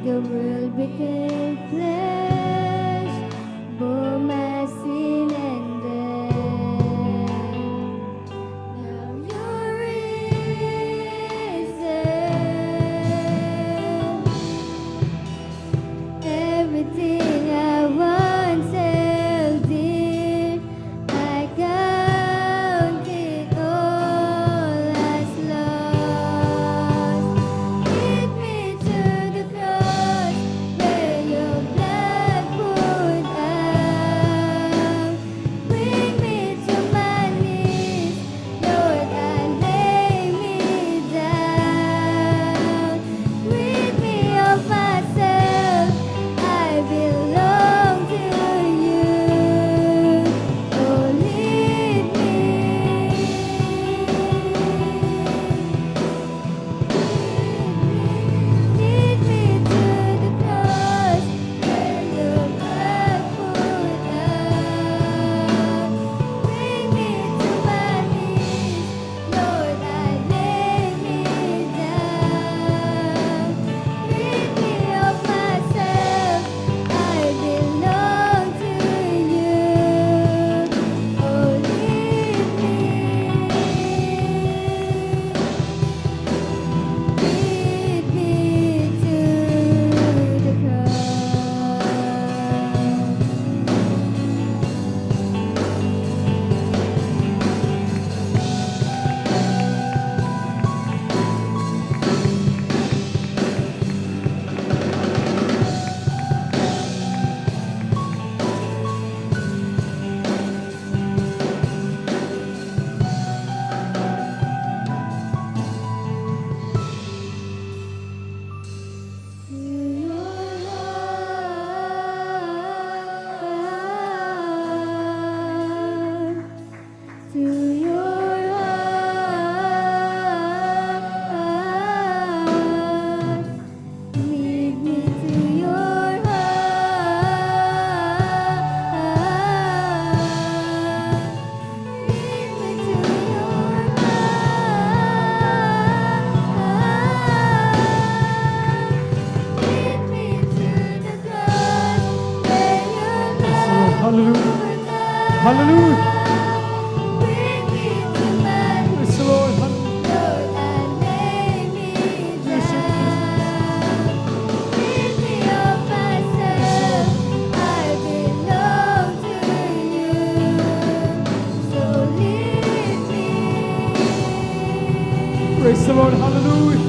The world became flesh, bore my sin and death. Now you're risen. Everything I once held dear, I count it all as lost. Lead me to the cross where your blood poured out. Bring me to my knees, Lord, I lay me down. Rid me of myself, I belong to you. Oh, lead me. Lead me to the cross where your blood poured out. Bring me to my knees, Lord, I lay me down. Rid me of myself, I belong to you. Oh, lead me. Lead me to the cross. To your heart, to your heart, lead me to your heart, lead me to your heart. Lead me to the cross where your blood Hallelujah. poured out. Hallelujah. Bring me to my Praise the knees, Lord. Hallelujah. Lord, I lay me down. Rid me of myself, I belong to you. So lead me. Praise the Lord. Hallelujah.